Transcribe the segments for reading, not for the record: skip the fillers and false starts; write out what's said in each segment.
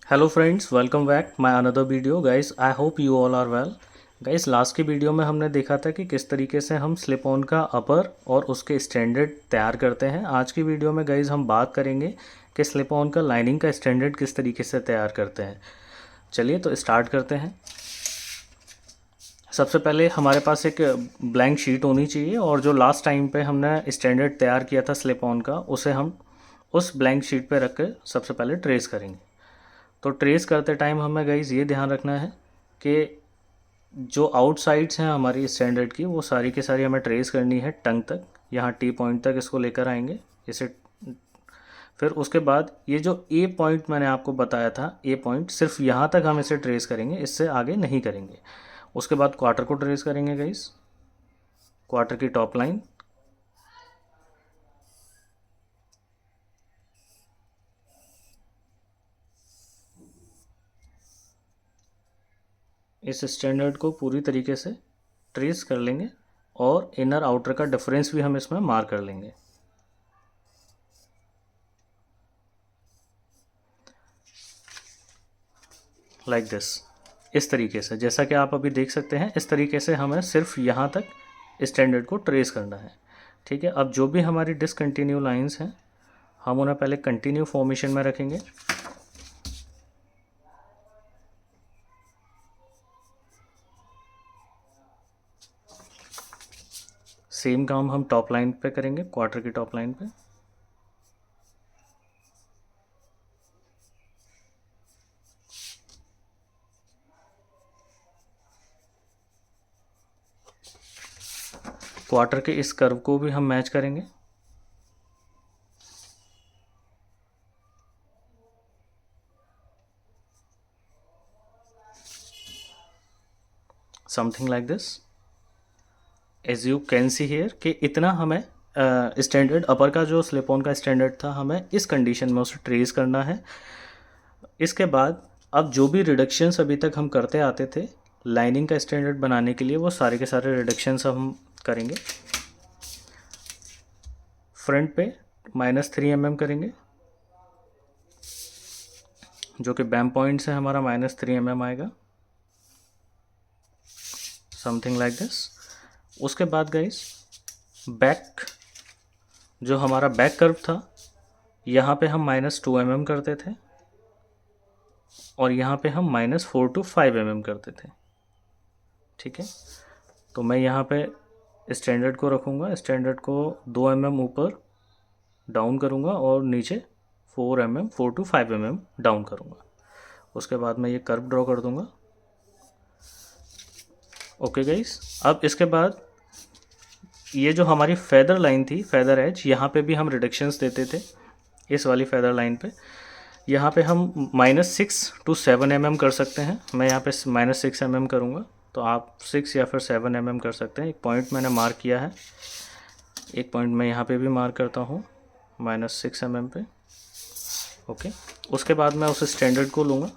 Hello friends, welcome back my another video guys. I hope you all are well. Guys, last की video में हमने देखा था कि किस तरीके से हम स्लिप ऑन का अपर और उसके स्टैंडर्ड तैयार करते हैं। आज की वीडियो में गाइस हम बात करेंगे कि स्लिप ऑन का लाइनिंग का स्टैंडर्ड किस तरीके से तैयार करते हैं। चलिए तो स्टार्ट करते हैं। सबसे पहले हमारे पास एक ब्लैंक शीट होनी चाहिए और जो लास्ट टाइम पे हमने स्टैंडर्ड तैयार किया था स्लिप ऑन का, उसे हम उस ब्लैंक शीट पे रख के सबसे पहले ट्रेस करेंगे। तो ट्रेस करते टाइम हमें गाइज ये ध्यान रखना है कि जो आउटसाइड्स हैं हमारी स्टैंडर्ड की, वो सारी की सारी हमें ट्रेस करनी है टंग तक। यहाँ टी पॉइंट तक इसको लेकर आएंगे इसे। फिर उसके बाद ये जो ए पॉइंट मैंने आपको बताया था, ए पॉइंट सिर्फ यहाँ तक हम इसे ट्रेस करेंगे, इससे आगे नहीं करेंगे। उसके बाद क्वार्टर को ट्रेस करेंगे गाइज, क्वार्टर की टॉप लाइन। इस स्टैंडर्ड को पूरी तरीके से ट्रेस कर लेंगे और इनर आउटर का डिफरेंस भी हम इसमें मार्क कर लेंगे। लाइक दिस, इस तरीके से, जैसा कि आप अभी देख सकते हैं, इस तरीके से हमें सिर्फ यहाँ तक स्टैंडर्ड को ट्रेस करना है। ठीक है, अब जो भी हमारी डिसकंटिन्यू लाइंस हैं, हम उन्हें पहले कंटिन्यू फॉर्मेशन में रखेंगे। सेम काम हम टॉप लाइन पे करेंगे, क्वार्टर की टॉप लाइन पे। क्वार्टर के इस कर्व को भी हम मैच करेंगे। Something like this, as you can see here कि इतना हमें स्टैंडर्ड अपर का जो स्लिप ऑन का स्टैंडर्ड था, हमें इस कंडीशन में उसे ट्रेस करना है। इसके बाद अब जो भी रिडक्शंस अभी तक हम करते आते थे लाइनिंग का स्टैंडर्ड बनाने के लिए, वो सारे के सारे रिडक्शंस हम करेंगे। फ्रंट पे -3 mm करेंगे, जो कि बैम पॉइंट से हमारा -3 mm आएगा। Something like this. उसके बाद गाइस, बैक, जो हमारा बैक कर्व था, यहाँ पे हम -2 mm करते थे और यहाँ पे हम -4 to 5 mm करते थे। ठीक है, तो मैं यहाँ पे स्टैंडर्ड को रखूँगा, स्टैंडर्ड को 2 mm ऊपर डाउन करूँगा और नीचे 4 to 5 mm डाउन करूँगा। उसके बाद मैं ये कर्व ड्रॉ कर दूँगा। ओके गाइस, अब इसके बाद ये जो हमारी फेदर लाइन थी, फेदर एज, यहाँ पे भी हम रिडक्शंस देते थे। इस वाली फेदर लाइन पे यहाँ पे हम -6 to 7 mm कर सकते हैं। मैं यहाँ पे -6 mm करूँगा, तो आप 6 या फिर 7 mm कर सकते हैं। एक पॉइंट मैंने मार्क किया है, एक पॉइंट मैं यहाँ पे भी मार्क करता हूँ -6 mm पे। ओके, उसके बाद मैं उस स्टैंडर्ड को लूँगा।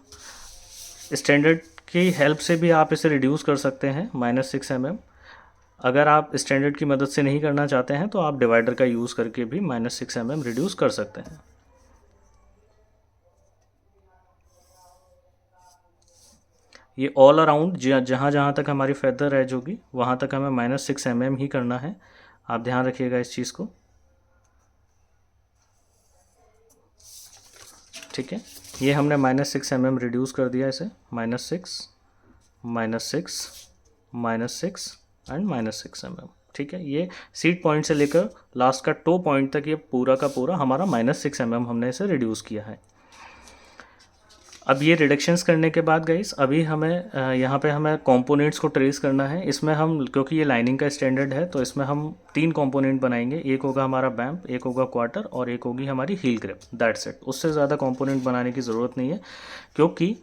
स्टैंडर्ड की हेल्प से भी आप इसे रिड्यूस कर सकते हैं -6 mm। अगर आप स्टैंडर्ड की मदद से नहीं करना चाहते हैं तो आप डिवाइडर का यूज़ करके भी -6 mm रिड्यूस कर सकते हैं। ये ऑल अराउंड जहाँ जहाँ तक हमारी फेदर एज होगी, वहाँ तक हमें -6 mm ही करना है। आप ध्यान रखिएगा इस चीज़ को। ठीक है, ये हमने -6 mm रिड्यूस कर दिया इसे। -6, -6, -6 एंड -6 mm। ठीक है, ये सीड पॉइंट से लेकर लास्ट का टो पॉइंट तक ये पूरा का पूरा हमारा -6 mm हमने इसे रिड्यूस किया है। अब ये रिडक्शंस करने के बाद गाइस, अभी हमें यहाँ पे हमें कंपोनेंट्स को ट्रेस करना है। इसमें हम, क्योंकि ये लाइनिंग का स्टैंडर्ड है, तो इसमें हम 3 कंपोनेंट बनाएंगे। एक होगा हमारा बैम्प, एक होगा क्वार्टर और एक होगी हमारी हील ग्रिप। That's it. उससे ज़्यादा कंपोनेंट बनाने की ज़रूरत नहीं है, क्योंकि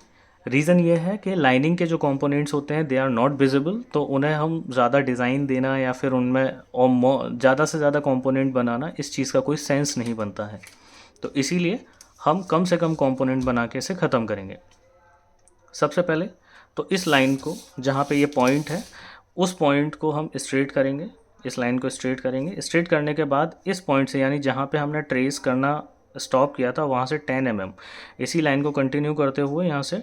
रीज़न ये है कि लाइनिंग के जो कंपोनेंट्स होते हैं दे आर नॉट विजिबल, तो उन्हें हम ज़्यादा डिज़ाइन देना या फिर उनमें और ज़्यादा से ज़्यादा कंपोनेंट बनाना, इस चीज़ का कोई सेंस नहीं बनता है। तो इसीलिए हम कम से कम कंपोनेंट बना के इसे ख़त्म करेंगे। सबसे पहले तो इस लाइन को, जहाँ पे ये पॉइंट है, उस पॉइंट को हम स्ट्रेट करेंगे। इस लाइन को स्ट्रेट करेंगे। स्ट्रेट करने के बाद इस पॉइंट से, यानी जहाँ पे हमने ट्रेस करना स्टॉप किया था वहाँ से 10 mm इसी लाइन को कंटिन्यू करते हुए यहाँ से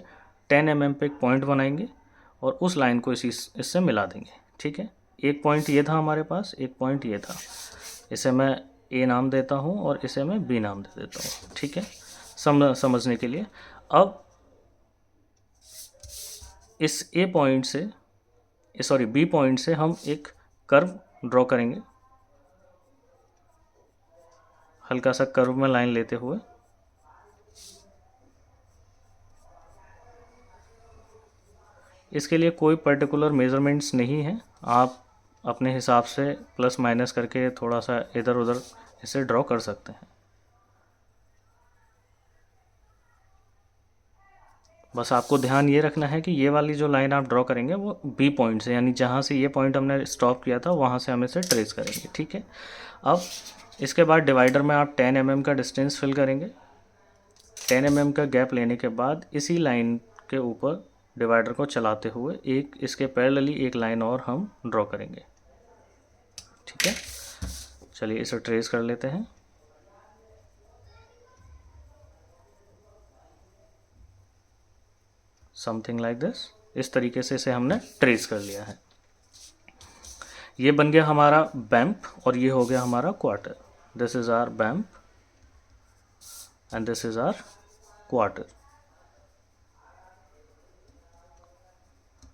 10 mm पे एक पॉइंट बनाएंगे और उस लाइन को इससे मिला देंगे। ठीक है, एक पॉइंट ये था हमारे पास, एक पॉइंट ये था, इसे मैं ए नाम देता हूँ और इसे मैं बी नाम दे देता हूँ। ठीक है, समझने के लिए अब इस ए पॉइंट से सॉरी बी पॉइंट से हम एक कर्व ड्रॉ करेंगे, हल्का सा कर्व में लाइन लेते हुए। इसके लिए कोई पर्टिकुलर मेजरमेंट्स नहीं है, आप अपने हिसाब से प्लस माइनस करके थोड़ा सा इधर उधर इसे ड्रॉ कर सकते हैं। बस आपको ध्यान ये रखना है कि ये वाली जो लाइन आप ड्रॉ करेंगे वो बी पॉइंट से, यानी जहाँ से ये पॉइंट हमने स्टॉप किया था वहाँ से हम इसे ट्रेस करेंगे। ठीक है, अब इसके बाद डिवाइडर में आप 10 mm का डिस्टेंस फिल करेंगे। 10 mm का गैप लेने के बाद इसी लाइन के ऊपर डिवाइडर को चलाते हुए एक इसके पैरेलली एक लाइन और हम ड्रॉ करेंगे। ठीक है, चलिए इसे ट्रेस कर लेते हैं। समथिंग लाइक दिस, इस तरीके से इसे हमने ट्रेस कर लिया है। ये बन गया हमारा बैंप और ये हो गया हमारा quarter. This is our vamp and this is our quarter.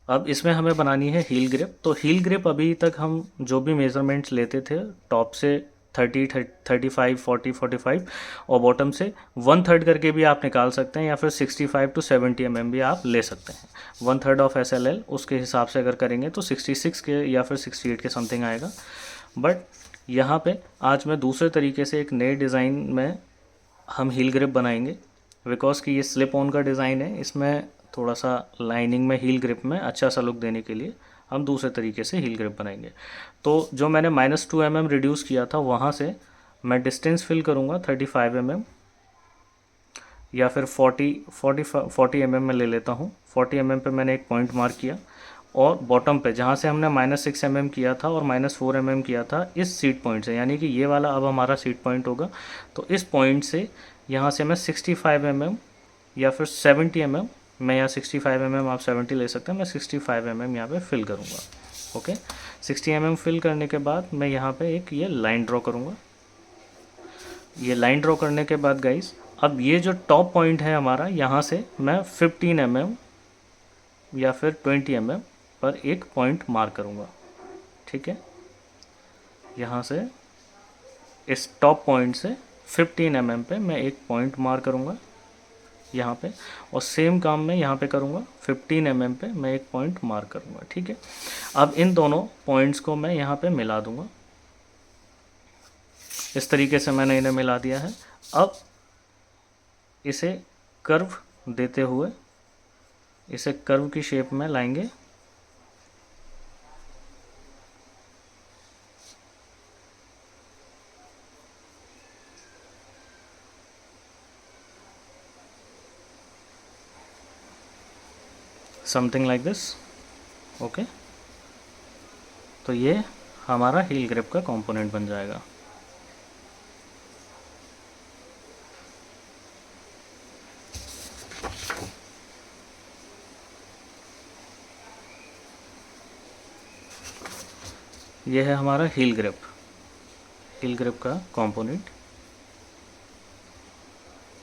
अब इसमें हमें बनानी है हील ग्रिप। तो हील ग्रिप अभी तक हम जो भी मेजरमेंट्स लेते थे टॉप से 30, 35, 40, 45 और बॉटम से 1/3 करके भी आप निकाल सकते हैं, या फिर 65 to 70 mm भी आप ले सकते हैं। 1/3 ऑफ SLL उसके हिसाब से अगर करेंगे तो 66 के या फिर 68 के समथिंग आएगा। बट यहाँ पे आज मैं दूसरे तरीके से एक नए डिज़ाइन में हम हील ग्रिप बनाएंगे, बिकॉज कि ये स्लिप ऑन का डिज़ाइन है, इसमें थोड़ा सा लाइनिंग में हील ग्रिप में अच्छा सा लुक देने के लिए हम दूसरे तरीके से हील ग्रिप बनाएंगे। तो जो मैंने -2 mm रिड्यूस किया था वहाँ से मैं डिस्टेंस फिल करूँगा 35 mm या फिर 40 mm में ले लेता हूँ। 40 mm पे मैंने एक पॉइंट मार्क किया और बॉटम पे जहाँ से हमने -6 mm किया था और -4 mm किया था इस सीड पॉइंट से, यानी कि ये वाला अब हमारा सीड पॉइंट होगा। तो इस पॉइंट से यहाँ से मैं 65 mm या फिर 70 mm, मैं यहाँ 65 mm आप 70 ले सकते हैं, मैं 65 mm यहाँ पे फिल करूँगा। ओके, 60 mm फिल करने के बाद मैं यहाँ पे एक ये लाइन ड्रॉ करूँगा। ये लाइन ड्रॉ करने के बाद गाइस अब ये जो टॉप पॉइंट है हमारा, यहाँ से मैं 15 mm या फिर 20 mm पर एक पॉइंट मार्क करूँगा। ठीक है, यहाँ से इस टॉप पॉइंट से 15 mm पे मैं एक पॉइंट मार्क करूँगा यहाँ पे, और सेम काम मैं यहाँ पे करूँगा 15 mm पे मैं एक पॉइंट मार्क करूँगा। ठीक है, अब इन दोनों पॉइंट्स को मैं यहाँ पे मिला दूँगा। इस तरीके से मैंने इन्हें मिला दिया है। अब इसे कर्व देते हुए इसे कर्व की शेप में लाएंगे। Something like this. ओके, तो ये हमारा हील ग्रिप का कंपोनेंट बन जाएगा। ये है हमारा हील ग्रिप का कंपोनेंट।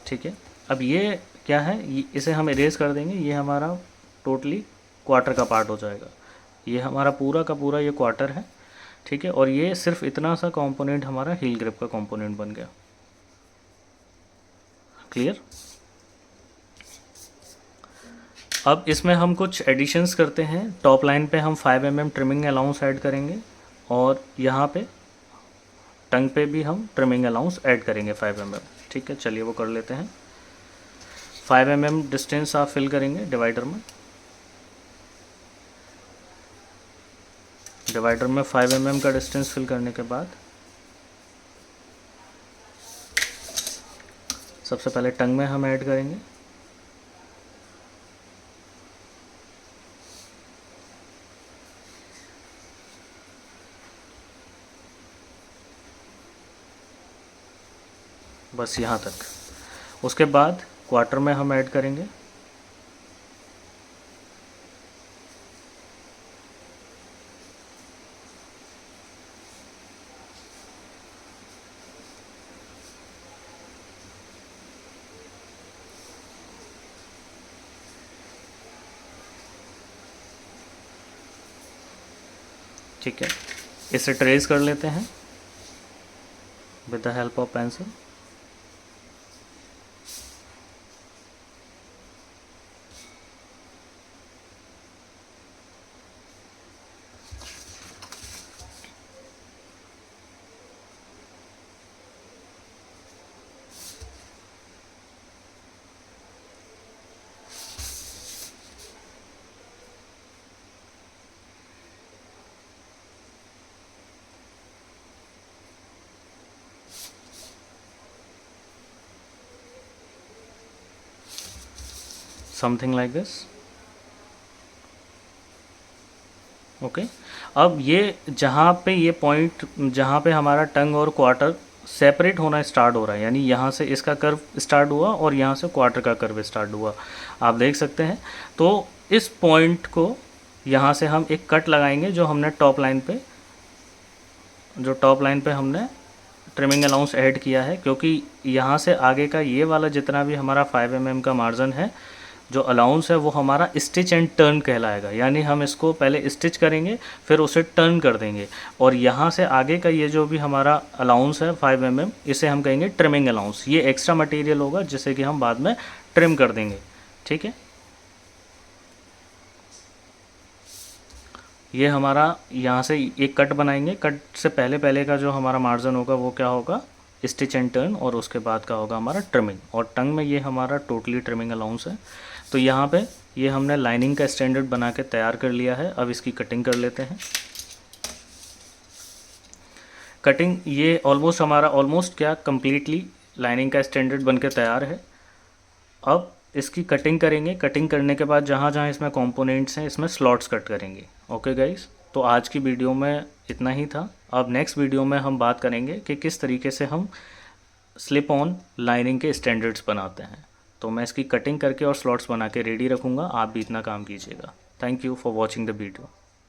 ठीक है, अब ये क्या है, इसे हम इरेज कर देंगे। ये हमारा टोटली क्वार्टर का पार्ट हो जाएगा। ये हमारा पूरा का पूरा ये क्वार्टर है। ठीक है, और ये सिर्फ इतना सा कंपोनेंट हमारा हील ग्रिप का कंपोनेंट बन गया। क्लियर। अब इसमें हम कुछ एडिशंस करते हैं। टॉप लाइन पे हम 5 mm ट्रिमिंग अलाउंस ऐड करेंगे और यहाँ पे टंग पे भी हम ट्रिमिंग अलाउंस ऐड करेंगे 5 mm। ठीक है, चलिए वो कर लेते हैं। 5 mm डिस्टेंस आप फिल करेंगे डिवाइडर में। डिवाइडर में 5 mm का डिस्टेंस फिल करने के बाद सबसे पहले टंग में हम ऐड करेंगे। बस यहाँ तक। उसके बाद क्वार्टर में हम ऐड करेंगे, ठीक है। इसे ट्रेस कर लेते हैं with the help of pencil. Something like this. Okay. अब ये जहाँ पे ये पॉइंट, जहाँ पे हमारा टंग और क्वार्टर सेपरेट होना स्टार्ट हो रहा है, यानी यहाँ से इसका कर्व स्टार्ट हुआ और यहाँ से क्वार्टर का कर्व स्टार्ट हुआ, आप देख सकते हैं। तो इस पॉइंट को यहाँ से हम एक कट लगाएंगे, जो हमने टॉप लाइन पे हमने ट्रिमिंग अलाउंस ऐड किया है, क्योंकि यहाँ से आगे का ये वाला जितना भी हमारा 5 mm का मार्जिन है, जो अलाउंस है, वो हमारा स्टिच एंड टर्न कहलाएगा। यानी हम इसको पहले स्टिच करेंगे, फिर उसे टर्न कर देंगे, और यहाँ से आगे का ये जो भी हमारा अलाउंस है 5 mm, इसे हम कहेंगे ट्रिमिंग अलाउंस। ये एक्स्ट्रा मटेरियल होगा जिसे कि हम बाद में ट्रिम कर देंगे, ठीक है। ये हमारा यहाँ से एक कट बनाएंगे, कट से पहले का जो हमारा मार्जिन होगा वो क्या होगा, स्टिच एंड टर्न, और उसके बाद का होगा हमारा ट्रिमिंग, और टंग में ये हमारा टोटली ट्रिमिंग अलाउंस है। तो यहाँ पे ये हमने लाइनिंग का स्टैंडर्ड बना के तैयार कर लिया है। अब इसकी कटिंग कर लेते हैं। कटिंग ये ऑलमोस्ट क्या कंप्लीटली लाइनिंग का स्टैंडर्ड बन के तैयार है। अब इसकी कटिंग करेंगे। कटिंग करने के बाद जहाँ जहाँ इसमें कंपोनेंट्स हैं, इसमें स्लॉट्स कट करेंगे। ओके गाइस, तो आज की वीडियो में इतना ही था। अब नेक्स्ट वीडियो में हम बात करेंगे कि किस तरीके से हम स्लिप ऑन लाइनिंग के स्टैंडर्ड्स बनाते हैं। तो मैं इसकी कटिंग करके और स्लॉट्स बना के रेडी रखूँगा, आप भी इतना काम कीजिएगा। Thank you for watching the video.